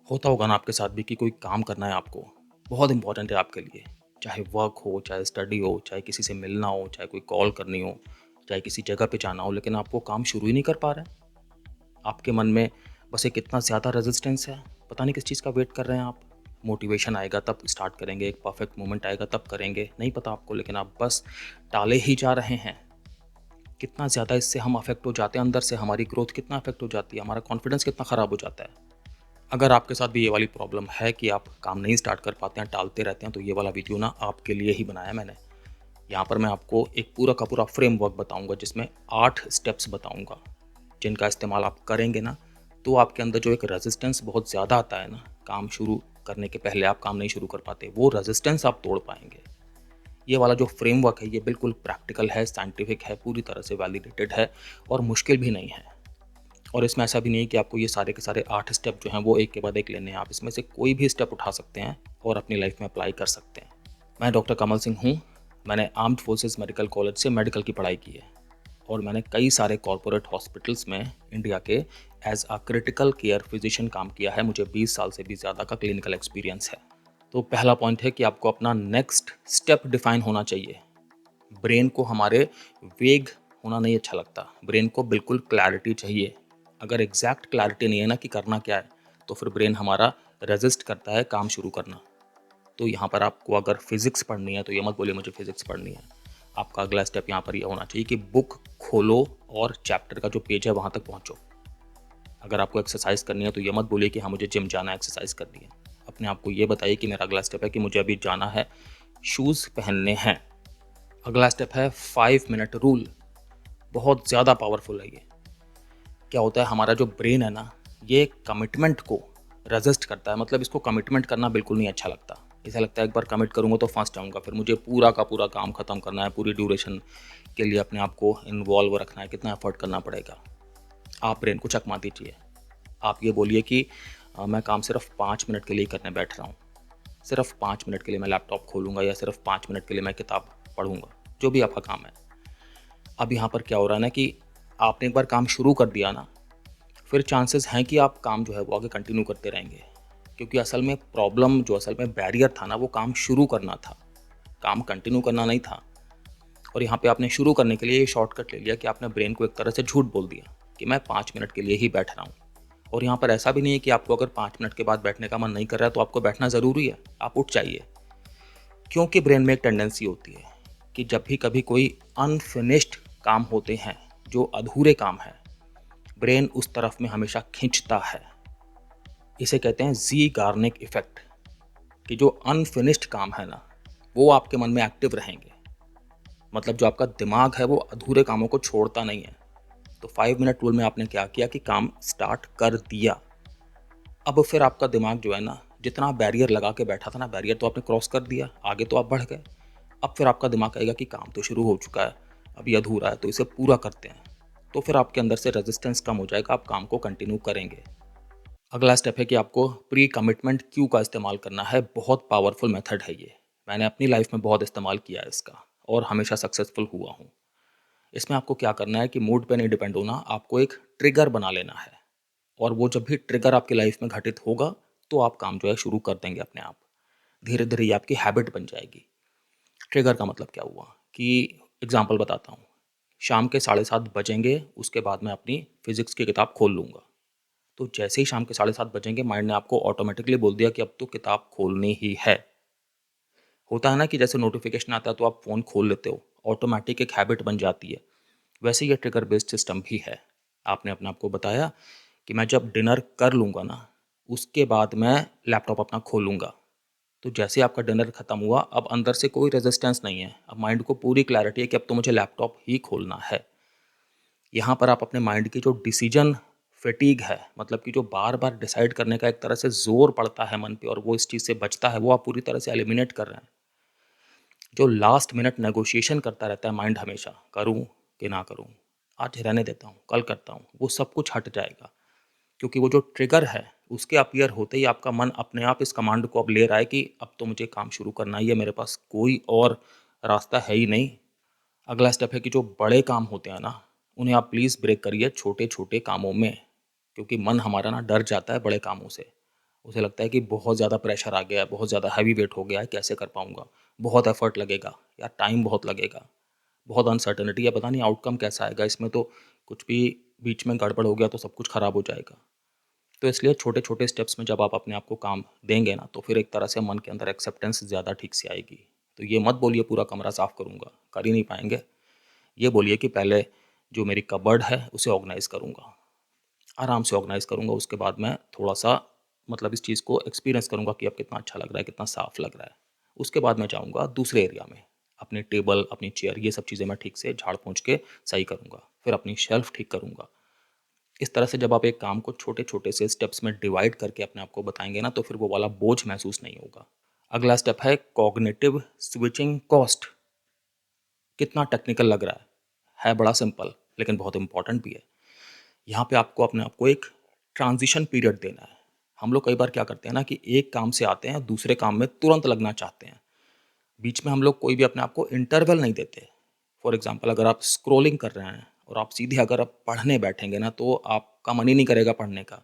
होता होगा ना आपके साथ भी कि कोई काम करना है आपको, बहुत इम्पोर्टेंट है आपके लिए। चाहे वर्क हो, चाहे स्टडी हो, चाहे किसी से मिलना हो, चाहे कोई कॉल करनी हो, चाहे किसी जगह पे जाना हो, लेकिन आप वो काम शुरू ही नहीं कर पा रहे हैं। आपके मन में बस एक इतना ज़्यादा रेजिस्टेंस है, पता नहीं किस चीज़ का वेट कर रहे हैं आप। मोटिवेशन आएगा तब स्टार्ट करेंगे, एक परफेक्ट मोमेंट आएगा तब करेंगे, नहीं पता आपको, लेकिन आप बस टाले ही जा रहे हैं। कितना ज़्यादा इससे हम अफेक्ट हो जाते हैं, अंदर से हमारी ग्रोथ कितना अफेक्ट हो जाती है, हमारा कॉन्फिडेंस कितना ख़राब हो जाता है। अगर आपके साथ भी ये वाली प्रॉब्लम है कि आप काम नहीं स्टार्ट कर पाते हैं, टालते रहते हैं, तो ये वाला वीडियो ना आपके लिए ही बनाया मैंने। यहाँ पर मैं आपको एक पूरा का पूरा फ्रेमवर्क बताऊंगा, जिसमें 8 स्टेप्स बताऊंगा, जिनका इस्तेमाल आप करेंगे ना, तो आपके अंदर जो एक रेजिस्टेंस बहुत ज़्यादा आता है ना, काम शुरू करने के पहले आप काम नहीं शुरू कर पाते, वो रेजिस्टेंस आप तोड़ पाएंगे। ये वाला जो फ्रेमवर्क है ये बिल्कुल प्रैक्टिकल है, साइंटिफिक है, पूरी तरह से वैलिडेटेड है और मुश्किल भी नहीं है। और इसमें ऐसा भी नहीं है कि आपको ये सारे के सारे 8 स्टेप जो हैं वो एक के बाद एक लेने हैं। आप इसमें से कोई भी स्टेप उठा सकते हैं और अपनी लाइफ में अप्लाई कर सकते हैं। मैं डॉक्टर कमल सिंह हूँ। मैंने आर्म्ड फोर्सेस मेडिकल कॉलेज से मेडिकल की पढ़ाई की है और मैंने कई सारे कॉरपोरेट हॉस्पिटल्स में इंडिया के as a critical care physician काम किया है। मुझे 20 साल से भी ज़्यादा का क्लिनिकल एक्सपीरियंस है। तो पहला पॉइंट है कि आपको अपना नेक्स्ट स्टेप डिफाइन होना चाहिए। ब्रेन को हमारे वेग होना नहीं अच्छा लगता, ब्रेन को बिल्कुल क्लैरिटी चाहिए। अगर एग्जैक्ट क्लैरिटी नहीं है ना कि करना क्या है, तो फिर ब्रेन हमारा रेजिस्ट करता है काम शुरू करना। तो यहाँ पर आपको अगर फिजिक्स पढ़नी है तो ये मत बोलिए मुझे फिजिक्स पढ़नी है। आपका अगला स्टेप यहाँ पर ये होना चाहिए कि बुक खोलो और चैप्टर का जो पेज है वहाँ तक पहुँचो। अगर आपको एक्सरसाइज करनी है तो ये मत बोलिए कि हाँ मुझे जिम जाना है, एक्सरसाइज करनी है। अपने आप को ये बताइए कि मेरा अगला स्टेप है कि मुझे अभी जाना है, शूज़ पहनने हैं। अगला स्टेप है 5 मिनट रूल। बहुत ज़्यादा पावरफुल है ये। क्या होता है, हमारा जो ब्रेन है ना, ये कमिटमेंट को रेजिस्ट करता है। मतलब इसको कमिटमेंट करना बिल्कुल नहीं अच्छा लगता। ऐसा लगता है एक बार कमिट करूँगा तो फंस जाऊँगा, फिर मुझे पूरा का पूरा काम ख़त्म करना है, पूरी ड्यूरेशन के लिए अपने आप को इन्वॉल्व रखना है, कितना एफर्ट करना पड़ेगा। आप ब्रेन को चकमा दीजिए। आप ये बोलिए कि मैं काम सिर्फ 5 मिनट के लिए करने बैठ रहा हूँ, सिर्फ 5 मिनट के लिए मैं लैपटॉप खोलूँगा या सिर्फ 5 मिनट के लिए मैं किताब पढ़ूँगा, जो भी आपका काम है। अब यहाँ पर क्या हो रहा है ना कि आपने एक बार काम शुरू कर दिया ना, फिर चांसेस हैं कि आप काम जो है वो आगे कंटिन्यू करते रहेंगे। क्योंकि असल में प्रॉब्लम, जो असल में बैरियर था ना, वो काम शुरू करना था, काम कंटिन्यू करना नहीं था। और यहाँ पे आपने शुरू करने के लिए ये शॉर्टकट ले लिया कि आपने ब्रेन को एक तरह से झूठ बोल दिया कि मैं 5 मिनट के लिए ही बैठ रहा हूँ। और यहाँ पर ऐसा भी नहीं है कि आपको अगर 5 मिनट के बाद बैठने का मन नहीं कर रहा है तो आपको बैठना ज़रूरी है, आप उठ जाइए। क्योंकि ब्रेन में एक टेंडेंसी होती है कि जब भी कभी कोई अनफिनिश्ड काम होते हैं, जो अधूरे काम हैं, ब्रेन उस तरफ में हमेशा खींचता है। इसे कहते हैं जी गार्निक इफेक्ट, कि जो अनफिनिश्ड काम है ना, वो आपके मन में एक्टिव रहेंगे। मतलब जो आपका दिमाग है वो अधूरे कामों को छोड़ता नहीं है। तो 5 मिनट रूल में आपने क्या किया कि काम स्टार्ट कर दिया। अब फिर आपका दिमाग जो है ना, जितना बैरियर लगा के बैठा था ना, बैरियर तो आपने क्रॉस कर दिया, आगे तो आप बढ़ गए। अब फिर आपका दिमाग कहेगा कि काम तो शुरू हो चुका है, अभी अधूरा है, तो इसे पूरा करते हैं। तो फिर आपके अंदर से रेजिस्टेंस कम हो जाएगा, आप काम को कंटिन्यू करेंगे। अगला स्टेप है कि आपको प्री कमिटमेंट क्यू का इस्तेमाल करना है। बहुत पावरफुल मेथड है ये, मैंने अपनी लाइफ में बहुत इस्तेमाल किया है इसका और हमेशा सक्सेसफुल हुआ हूँ। इसमें आपको क्या करना है कि मूड पे नहीं डिपेंड होना, आपको एक ट्रिगर बना लेना है। और वो जब भी ट्रिगर आपकी लाइफ में घटित होगा तो आप काम जो है शुरू कर देंगे अपने आप। धीरे धीरे ये आपकी हैबिट बन जाएगी। ट्रिगर का मतलब क्या हुआ कि, एग्जाम्पल बताता हूँ, शाम के 7:30 बजेंगे, उसके बाद मैं अपनी फिजिक्स की किताब खोल लूँगा। तो जैसे ही शाम के 7:30 बजेंगे, माइंड ने आपको ऑटोमेटिकली बोल दिया कि अब तो किताब खोलनी ही है। होता है ना कि जैसे नोटिफिकेशन आता है तो आप फ़ोन खोल लेते हो, ऑटोमेटिक एक हैबिट बन जाती है। वैसे ये ट्रिगर बेस्ड सिस्टम भी है। आपने अपने आप को बताया कि मैं जब डिनर कर लूँगा ना, उसके बाद मैं लैपटॉप अपना खोलूँगा। तो जैसे आपका डिनर खत्म हुआ, अब अंदर से कोई रेजिस्टेंस नहीं है, अब माइंड को पूरी क्लैरिटी है कि अब तो मुझे लैपटॉप ही खोलना है। यहाँ पर आप अपने माइंड की जो डिसीजन फटीग है, मतलब कि जो बार बार डिसाइड करने का एक तरह से जोर पड़ता है मन पे और वो इस चीज़ से बचता है, वो आप पूरी तरह से एलिमिनेट कर रहे हैं। जो लास्ट मिनट नेगोशिएशन करता रहता है माइंड हमेशा, करूँ कि ना करूँ, आज रहने देता हूँ, कल करता हूँ, वो सब कुछ हट जाएगा। क्योंकि वो जो ट्रिगर है, उसके अपीयर होते ही आपका मन अपने आप इस कमांड को अब ले रहा है कि अब तो मुझे काम शुरू करना ही है, मेरे पास कोई और रास्ता है ही नहीं। अगला स्टेप है कि जो बड़े काम होते हैं ना, उन्हें आप प्लीज़ ब्रेक करिए छोटे छोटे कामों में। क्योंकि मन हमारा ना डर जाता है बड़े कामों से, उसे लगता है कि बहुत ज़्यादा प्रेशर आ गया है, बहुत ज़्यादा हैवी वेट हो गया है, कैसे कर पाऊँगा? बहुत एफर्ट लगेगा या टाइम बहुत लगेगा, बहुत अनसर्टेनिटी है, पता नहीं आउटकम कैसा आएगा, इसमें तो कुछ भी बीच में गड़बड़ हो गया तो सब कुछ ख़राब हो जाएगा। तो इसलिए छोटे-छोटे स्टेप्स में जब आप अपने आप को काम देंगे ना, तो फिर एक तरह से मन के अंदर एक्सेप्टेंस ज़्यादा ठीक से आएगी। तो ये मत बोलिए पूरा कमरा साफ़ करूँगा, कर ही नहीं पाएँगे। ये बोलिए कि पहले जो मेरी कबर्ड है, उसे ऑर्गनाइज़ करूँगा। आराम से ऑर्गनाइज़ करूँगा, उसके बाद मैं थोड़ा-सा मतलब इस चीज़ को एक्सपीरियंस करूँगा कि अब कितना अच्छा लग रहा है, कितना साफ़ लग रहा है। उसके बाद मैं जाऊँगा दूसरे एरिया में, अपनी टेबल, अपनी चेयर, ये सब चीज़ें मैं ठीक से झाड़-पोंछ के सही करूँगा। फिर अपनी शेल्फ़ ठीक करूँगा। इस तरह से जब आप एक काम को छोटे-छोटे से स्टेप्स में डिवाइड करके अपने आप को बताएँगे ना, तो फिर वो वाला बोझ महसूस नहीं होगा। अगला स्टेप है कॉग्निटिव स्विचिंग कॉस्ट। कितना टेक्निकल लग रहा है बड़ा सिंपल, लेकिन बहुत इंपॉर्टेंट भी है। यहाँ पे आपको अपने आप को एक ट्रांजिशन पीरियड देना है। हम लोग कई बार क्या करते हैं ना कि एक काम से आते हैं, दूसरे काम में तुरंत लगना चाहते हैं। बीच में हम लोग कोई भी अपने आप को इंटरवल नहीं देते। फॉर एग्ज़ाम्पल अगर आप स्क्रॉलिंग कर रहे हैं और आप सीधे अगर आप पढ़ने बैठेंगे ना, तो आपका मन ही नहीं करेगा पढ़ने का,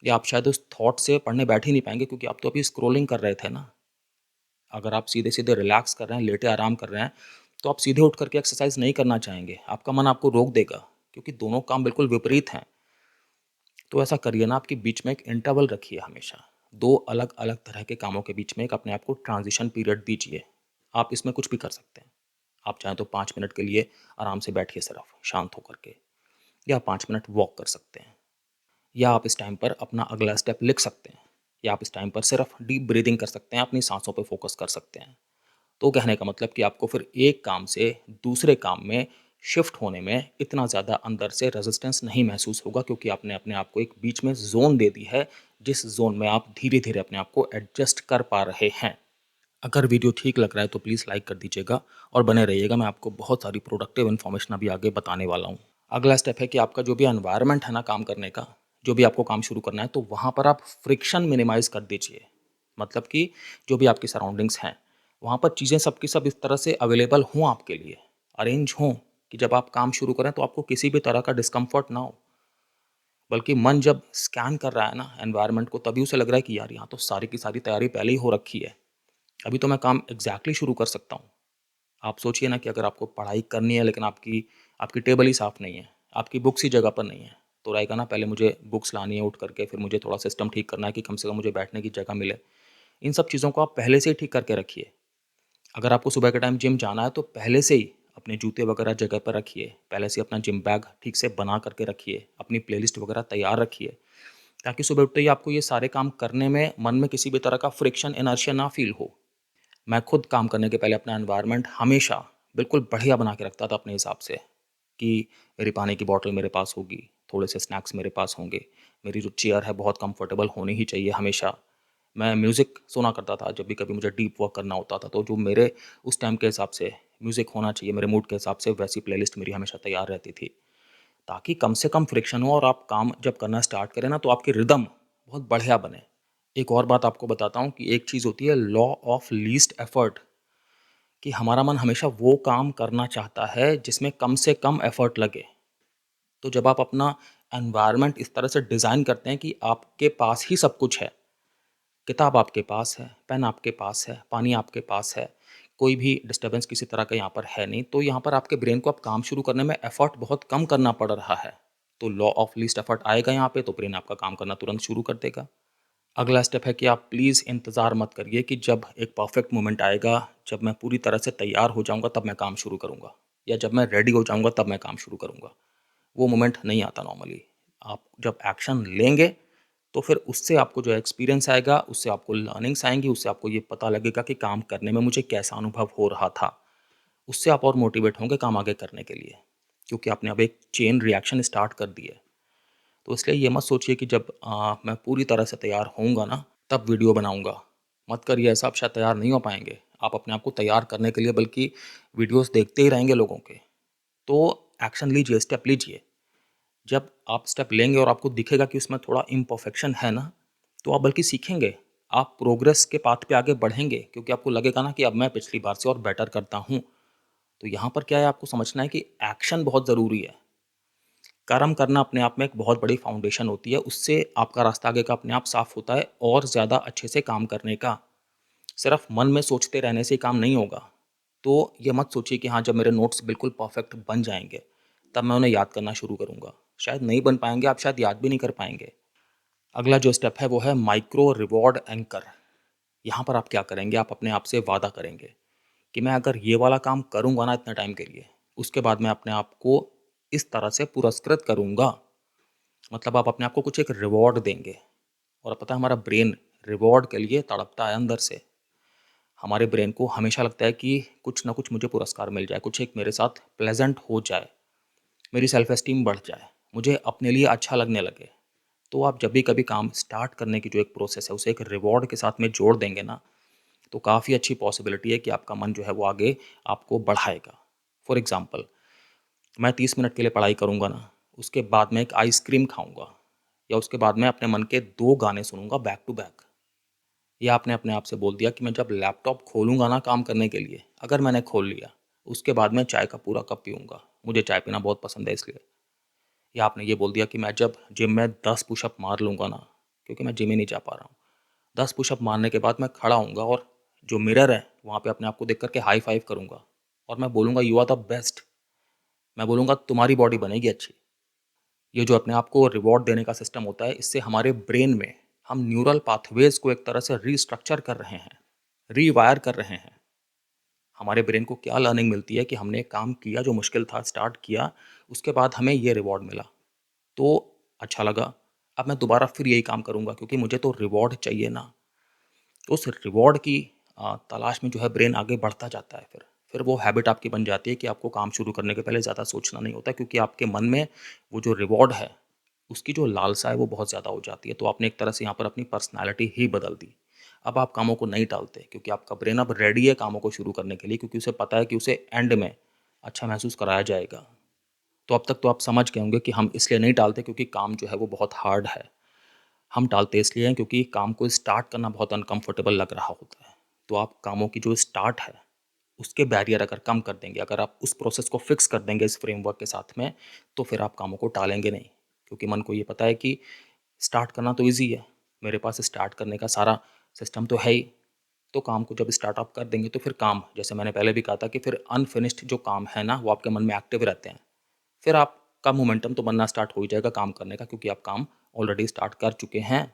या आप शायद उस थॉट से पढ़ने बैठ ही नहीं पाएँगे क्योंकि आप तो अभी स्क्रॉलिंग कर रहे थे ना। अगर आप सीधे-सीधे रिलैक्स कर रहे हैं, लेटे आराम कर रहे हैं, तो आप सीधे उठ करके एक्सरसाइज़ नहीं करना चाहेंगे। आपका मन आपको रोक देगा क्योंकि दोनों काम बिल्कुल विपरीत हैं। तो ऐसा करिए ना, आपके बीच में एक इंटरवल रखिए हमेशा। 2 अलग-अलग तरह के कामों के बीच में एक अपने आप को ट्रांज़िशन पीरियड दीजिए। आप इसमें कुछ भी कर सकते हैं। आप चाहें तो 5 मिनट के लिए आराम से बैठिए सिर्फ़, शांत होकर के, या 5 मिनट वॉक कर सकते हैं। या आप इस टाइम पर अपना अगला स्टेप लिख सकते हैं, या आप इस टाइम पर सिर्फ डीप ब्रीदिंग कर सकते हैं, अपनी सांसों पे फोकस कर सकते हैं। तो कहने का मतलब कि आपको फिर एक काम से दूसरे काम में शिफ्ट होने में इतना ज़्यादा अंदर से रेजिस्टेंस नहीं महसूस होगा क्योंकि आपने अपने आप को एक बीच में जोन दे दी है, जिस जोन में आप धीरे धीरे अपने आप को एडजस्ट कर पा रहे हैं। अगर वीडियो ठीक लग रहा है तो प्लीज़ लाइक कर दीजिएगा और बने रहिएगा, मैं आपको बहुत सारी प्रोडक्टिव इन्फॉर्मेशन अभी आगे बताने वाला हूँ। अगला स्टेप है कि आपका जो भी एनवायरनमेंट है ना काम करने का, जो भी आपको काम शुरू करना है, तो वहाँ पर आप फ्रिक्शन मिनिमाइज़ कर दीजिए। मतलब कि जो भी आपकी सराउंडिंग्स हैं, वहाँ पर चीज़ें सब की सब इस तरह से अवेलेबल हों आपके लिए, अरेंज हों कि जब आप काम शुरू करें तो आपको किसी भी तरह का डिस्कम्फर्ट ना हो। बल्कि मन जब स्कैन कर रहा है ना एनवायरनमेंट को, तभी उसे लग रहा है कि यार यहाँ तो सारी की सारी तैयारी पहले ही हो रखी है। अभी तो मैं काम एग्ज़ैक्टली शुरू कर सकता हूँ। आप सोचिए ना कि अगर आपको पढ़ाई करनी है लेकिन आपकी आपकी टेबल ही साफ़ नहीं है, आपकी बुक्स ही जगह पर नहीं है, तो रहेगा ना पहले मुझे बुक्स लानी है उठ करके, फिर मुझे थोड़ा सिस्टम ठीक करना है कि कम से कम मुझे बैठने की जगह मिले। इन सब चीज़ों को आप पहले से ही ठीक करके रखिए। अगर आपको सुबह के टाइम जिम जाना है तो पहले से ही अपने जूते वगैरह जगह पर रखिए, पहले से अपना जिम बैग ठीक से बना करके रखिए, अपनी प्लेलिस्ट वगैरह तैयार रखिए, ताकि सुबह उठते ही आपको ये सारे काम करने में मन में किसी भी तरह का फ्रिक्शन, इनर्शिया ना फ़ील हो। मैं खुद काम करने के पहले अपना एनवायरनमेंट हमेशा बिल्कुल बढ़िया बना के रखता था अपने हिसाब से, कि मेरी पानी की बॉटल मेरे पास होगी, थोड़े से स्नैक्स मेरे पास होंगे, मेरी जो चेयर है बहुत कंफर्टेबल होनी ही चाहिए हमेशा। मैं म्यूज़िक सुना करता था जब भी कभी मुझे डीप वर्क करना होता था, तो जो मेरे उस टाइम के हिसाब से म्यूज़िक होना चाहिए, मेरे मूड के हिसाब से वैसी प्लेलिस्ट मेरी हमेशा तैयार रहती थी, ताकि कम से कम फ्रिक्शन हो और आप काम जब करना स्टार्ट करें ना तो आपकी रिदम बहुत बढ़िया बने। एक और बात आपको बताता हूँ कि एक चीज़ होती है लॉ ऑफ लीस्ट एफर्ट, कि हमारा मन हमेशा वो काम करना चाहता है जिसमें कम से कम एफर्ट लगे। तो जब आप अपना एनवायरनमेंट इस तरह से डिज़ाइन करते हैं कि आपके पास ही सब कुछ है, किताब आपके पास है, पेन आपके पास है, पानी आपके पास है, कोई भी डिस्टर्बेंस किसी तरह का यहाँ पर है नहीं, तो यहाँ पर आपके ब्रेन को अब काम शुरू करने में एफर्ट बहुत कम करना पड़ रहा है। तो लॉ ऑफ लीस्ट एफर्ट आएगा यहाँ पे, तो ब्रेन आपका काम करना तुरंत शुरू कर देगा। अगला स्टेप है कि आप प्लीज़ इंतज़ार मत करिए कि जब एक परफेक्ट मोमेंट आएगा, जब मैं पूरी तरह से तैयार हो जाऊँगा तब मैं काम शुरू करूँगा, या जब मैं रेडी हो जाऊँगा तब मैं काम शुरू करूँगा। वो मोमेंट नहीं आता नॉर्मली। आप जब एक्शन लेंगे तो फिर उससे आपको जो एक्सपीरियंस आएगा, उससे आपको लर्निंग्स आएँगी, उससे आपको ये पता लगेगा कि काम करने में मुझे कैसा अनुभव हो रहा था। उससे आप और मोटिवेट होंगे काम आगे करने के लिए, क्योंकि आपने अब एक चेन रिएक्शन स्टार्ट कर दी है। तो इसलिए ये मत सोचिए कि जब मैं पूरी तरह से तैयार होऊँगा ना, तब वीडियो बनाऊँगा। मत करिए ऐसा, आप शायद तैयार नहीं हो पाएँगे। आप अपने आप को तैयार करने के लिए बल्कि वीडियोज़ देखते ही रहेंगे लोगों के। तो एक्शन लीजिए, स्टेप लीजिए। जब आप स्टेप लेंगे और आपको दिखेगा कि उसमें थोड़ा इम्परफेक्शन है ना, तो आप बल्कि सीखेंगे। आप प्रोग्रेस के पाथ पे आगे बढ़ेंगे क्योंकि आपको लगेगा ना कि अब मैं पिछली बार से और बेटर करता हूँ। तो यहाँ पर क्या है, आपको समझना है कि एक्शन बहुत ज़रूरी है। कर्म करना अपने आप में एक बहुत बड़ी फाउंडेशन होती है, उससे आपका रास्ता आगे का अपने आप साफ होता है और ज़्यादा अच्छे से काम करने का। सिर्फ मन में सोचते रहने से काम नहीं होगा। तो ये मत सोचिए कि हाँ, जब मेरे नोट्स बिल्कुल परफेक्ट बन जाएँगे, तब मैं उन्हें याद करना शुरू करूँगा। शायद नहीं बन पाएँगे, आप शायद याद भी नहीं कर पाएँगे। अगला जो स्टेप है वो है माइक्रो रिवॉर्ड एंकर। यहाँ पर आप क्या करेंगे, आप अपने आप से वादा करेंगे कि मैं अगर ये वाला काम करूँगा ना इतने टाइम के लिए, उसके बाद मैं अपने आप को इस तरह से पुरस्कृत करूँगा। मतलब आप अपने आप को कुछ एक रिवॉर्ड देंगे। और पता है, हमारा ब्रेन रिवॉर्ड के लिए तड़पता है अंदर से। हमारे ब्रेन को हमेशा लगता है कि कुछ ना कुछ मुझे पुरस्कार मिल जाए, कुछ एक मेरे साथ प्लेजेंट हो जाए, मेरी सेल्फ एस्टीम बढ़ जाए, मुझे अपने लिए अच्छा लगने लगे। तो आप जब भी कभी काम स्टार्ट करने की जो एक प्रोसेस है उसे एक रिवॉर्ड के साथ में जोड़ देंगे ना, तो काफ़ी अच्छी पॉसिबिलिटी है कि आपका मन जो है वो आगे आपको बढ़ाएगा। फॉर एग्ज़ाम्पल, मैं 30 मिनट के लिए पढ़ाई करूँगा ना, उसके बाद मैं एक आइसक्रीम खाऊँगा, या उसके बाद मैं अपने मन के 2 गाने सुनूँगा बैक टू बैक। या आपने अपने आप से बोल दिया कि मैं जब लैपटॉप खोलूँगा ना काम करने के लिए, अगर मैंने खोल लिया, उसके बाद मैं चाय का पूरा कप पीऊँगा। मुझे चाय पीना बहुत पसंद है इसलिए। या आपने ये बोल दिया कि मैं जब जिम में 10 पुशअप मार लूँगा ना, क्योंकि मैं जिम ही नहीं जा पा रहा हूँ, 10 पुशअप मारने के बाद मैं खड़ा होऊँगा और जो मिरर है वहाँ पे अपने आप को देख कर के हाई फाइव करूँगा और मैं बोलूँगा यू आर द बेस्ट। मैं बोलूँगा तुम्हारी बॉडी बनेगी अच्छी। ये जो अपने आप को रिवॉर्ड देने का सिस्टम होता है, इससे हमारे ब्रेन में हम न्यूरल पाथवेज को एक तरह से रीस्ट्रक्चर कर रहे हैं, रीवायर कर रहे हैं। हमारे ब्रेन को क्या लर्निंग मिलती है कि हमने काम किया जो मुश्किल था, स्टार्ट किया, उसके बाद हमें ये रिवॉर्ड मिला, तो अच्छा लगा, अब मैं दोबारा फिर यही काम करूँगा क्योंकि मुझे तो रिवॉर्ड चाहिए ना। तो उस रिवॉर्ड की तलाश में जो है ब्रेन आगे बढ़ता जाता है। फिर वो हैबिट आपकी बन जाती है कि आपको काम शुरू करने के पहले ज़्यादा सोचना नहीं होता, क्योंकि आपके मन में वो जो रिवॉर्ड है, उसकी जो लालसा है वो बहुत ज़्यादा हो जाती है। तो आपने एक तरह से यहाँ पर अपनी पर्सनैलिटी ही बदल दी। अब आप कामों को नहीं टालते क्योंकि आपका ब्रेन अब रेडी है कामों को शुरू करने के लिए, क्योंकि उसे पता है कि उसे एंड में अच्छा महसूस कराया जाएगा। तो अब तक तो आप समझ गए होंगे कि हम इसलिए नहीं टालते क्योंकि काम जो है वो बहुत हार्ड है। हम टालते इसलिए हैं क्योंकि काम को स्टार्ट करना बहुत अनकंफर्टेबल लग रहा होता है। तो आप कामों की जो स्टार्ट है, उसके बैरियर अगर कम कर देंगे, अगर आप उस प्रोसेस को फिक्स कर देंगे इस फ्रेमवर्क के साथ में, तो फिर आप कामों को टालेंगे नहीं। क्योंकि मन को ये पता है कि स्टार्ट करना तो ईज़ी है, मेरे पास स्टार्ट करने का सारा सिस्टम तो है ही। तो काम को जब स्टार्टअप कर देंगे तो फिर काम, जैसे मैंने पहले भी कहा था कि फिर अनफिनिश्ड जो काम है ना, वो आपके मन में एक्टिव रहते हैं। फिर आपका मोमेंटम तो बनना स्टार्ट हो ही जाएगा काम करने का, क्योंकि आप काम ऑलरेडी स्टार्ट कर चुके हैं।